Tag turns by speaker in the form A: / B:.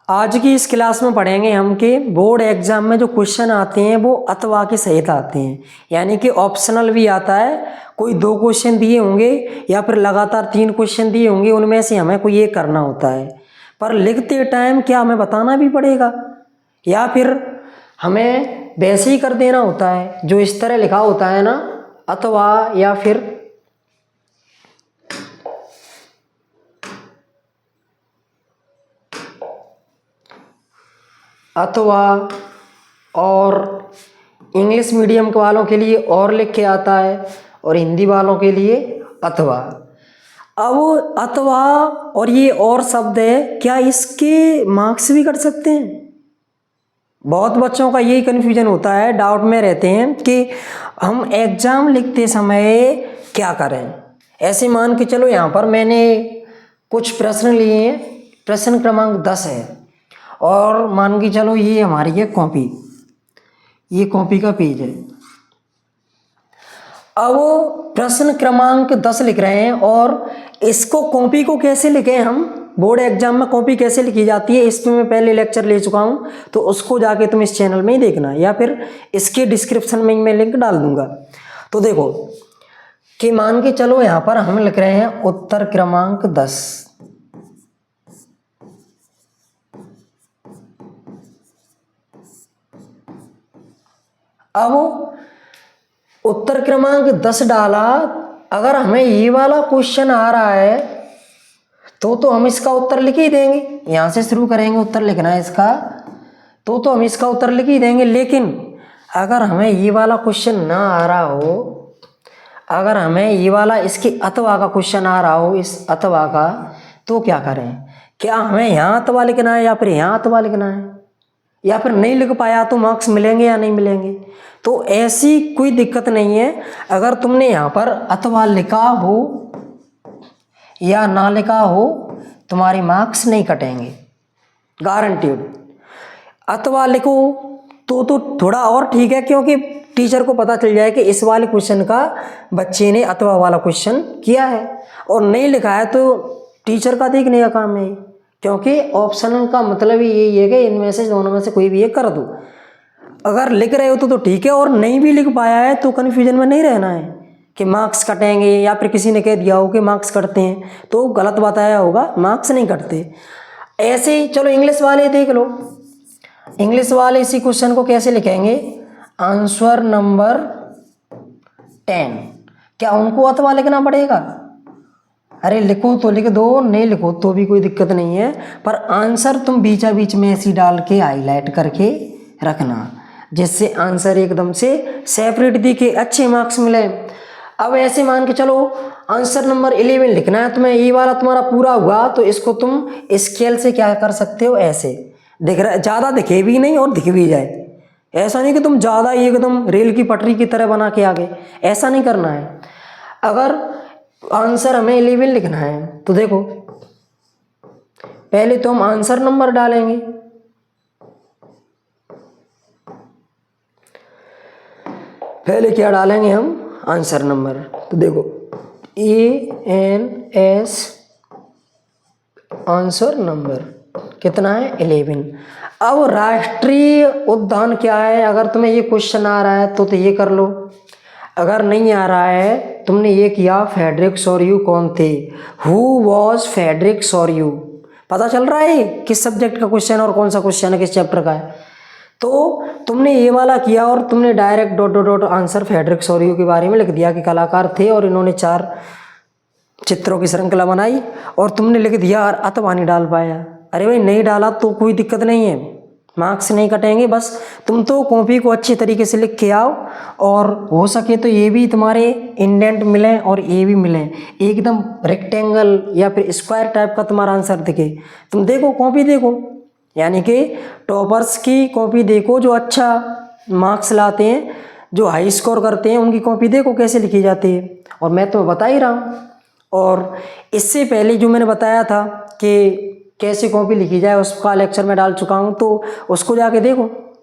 A: आज की इस क्लास में पढ़ेंगे हम कि बोर्ड एग्जाम में जो क्वेश्चन आते हैं वो अथवा के सहित आते हैं, यानी कि ऑप्शनल भी आता है। कोई 2 क्वेश्चन दिए होंगे या फिर लगातार 3 क्वेश्चन दिए होंगे, उनमें से हमें कोई एक करना होता है। पर लिखते टाइम क्या हमें बताना भी पड़ेगा या फिर हमें वैसे ही कर देना होता है जो इस तरह लिखा होता है ना, अथवा या फिर अथवा। और इंग्लिश मीडियम के वालों के लिए और लिख के आता है और हिंदी वालों के लिए अथवा। अब अथवा और ये और शब्द है, क्या इसके मार्क्स भी कट सकते हैं? बहुत बच्चों का यही कन्फ्यूजन होता है, डाउट में रहते हैं कि हम एग्ज़ाम लिखते समय क्या करें। ऐसे मान के चलो यहाँ पर मैंने कुछ प्रश्न लिए हैं, प्रश्न क्रमांक 10 है और मान के चलो ये हमारी है कॉपी, ये कॉपी का पेज है। अब प्रश्न क्रमांक 10 लिख रहे हैं और इसको कॉपी को कैसे लिखें हम, बोर्ड एग्जाम में कॉपी कैसे लिखी जाती है इस पर मैं पहले लेक्चर ले चुका हूं, तो उसको जाके तुम इस चैनल में ही देखना या फिर इसके डिस्क्रिप्शन में मैं लिंक डाल दूंगा। तो देखो कि मान के चलो यहाँ पर हम लिख रहे हैं उत्तर क्रमांक 10। अब उत्तर क्रमांक 10 डाला, अगर हमें ये वाला क्वेश्चन आ रहा है तो हम इसका उत्तर लिख ही देंगे। यहाँ से शुरू करेंगे उत्तर लिखना है इसका, तो हम इसका उत्तर लिख ही देंगे। लेकिन अगर हमें ये वाला क्वेश्चन ना आ रहा हो, अगर हमें ये वाला इसके अथवा का क्वेश्चन आ रहा हो, इस अथवा का, तो क्या करें? क्या हमें यहाँ अथवा लिखना है या फिर यहाँ अथवा लिखना है, या फिर नहीं लिख पाया तो मार्क्स मिलेंगे या नहीं मिलेंगे? तो ऐसी कोई दिक्कत नहीं है। अगर तुमने यहाँ पर अथवा लिखा हो या ना लिखा हो, तुम्हारे मार्क्स नहीं कटेंगे, गारंटीड। अथवा लिखो तो थोड़ा और ठीक है, क्योंकि टीचर को पता चल जाए कि इस वाले क्वेश्चन का बच्चे ने अथवा वाला क्वेश्चन किया है, और नहीं लिखा है तो टीचर का देखने का काम है, क्योंकि ऑप्शनल का मतलब ही यही है कि इनमें से दोनों में से कोई भी एक कर दो। अगर लिख रहे हो तो ठीक है, और नहीं भी लिख पाया है तो कन्फ्यूजन में नहीं रहना है कि मार्क्स कटेंगे, या फिर किसी ने कह दिया हो कि मार्क्स कटते हैं, तो गलत बताया होगा, मार्क्स नहीं कटते। ऐसे ही चलो इंग्लिश वाले देख लो। इंग्लिश वाले इसी क्वेश्चन को कैसे लिखेंगे? Answer number 10। क्या उनको अथवा लिखना पड़ेगा? अरे लिखो तो लिख दो, नहीं लिखो तो भी कोई दिक्कत नहीं है, पर आंसर तुम बीचा बीच में ऐसी डाल के हाईलाइट करके रखना, जिससे आंसर एकदम से सेपरेट दिखे, अच्छे मार्क्स मिले। अब ऐसे मान के चलो आंसर नंबर 11 लिखना है तुम्हें, ये वाला तुम्हारा पूरा हुआ, तो इसको तुम स्केल से क्या कर सकते हो, ऐसे दिख रहा है, ज़्यादा दिखे भी नहीं और दिख भी जाए। ऐसा नहीं कि तुम ज़्यादा एकदम रेल की पटरी की तरह बना के आगे, ऐसा नहीं करना है। अगर आंसर हमें 11 लिखना है तो देखो पहले तो हम आंसर नंबर डालेंगे, पहले क्या डालेंगे हम? Answer number. तो देखो ANS आंसर नंबर कितना है? 11। अब राष्ट्रीय उद्यान क्या है? अगर तुम्हें ये क्वेश्चन आ रहा है तो ये कर लो, अगर नहीं आ रहा है, तुमने ये किया फ्रेडरिक सोर्यू कौन थे, हु वॉज फ्रेडरिक सोर्यू, पता चल रहा है किस सब्जेक्ट का क्वेश्चन और कौन सा क्वेश्चन है, किस चैप्टर का है। तो तुमने ये वाला किया और तुमने direct dot dot dot answer Frederic Sorrieu के बारे में लिख दिया कि कलाकार थे और इन्होंने 4 चित्रों की श्रृंखला बनाई, और तुमने लिख दिया और अथवा नहीं डाल पाया। अरे भाई नहीं डाला तो कोई दिक्कत नहीं है, मार्क्स नहीं कटेंगे। बस तुम तो कॉपी को अच्छे तरीके से लिख के आओ, और हो सके तो ये भी तुम्हारे इंडेंट मिले और ये भी मिले, एकदम रेक्टेंगल या फिर स्क्वायर टाइप का तुम्हारा आंसर दिखे। तुम देखो कॉपी देखो, यानी कि टॉपर्स की कॉपी देखो, जो अच्छा मार्क्स लाते हैं, जो हाई स्कोर करते हैं, उनकी कॉपी देखो कैसे लिखी जाती है, और मैं तुम्हें बता ही रहा हूँ। और इससे पहले जो मैंने बताया था कि कैसे कॉपी लिखी जाए, उसका लेक्चर में डाल चुका हूँ, तो उसको जाके देखो।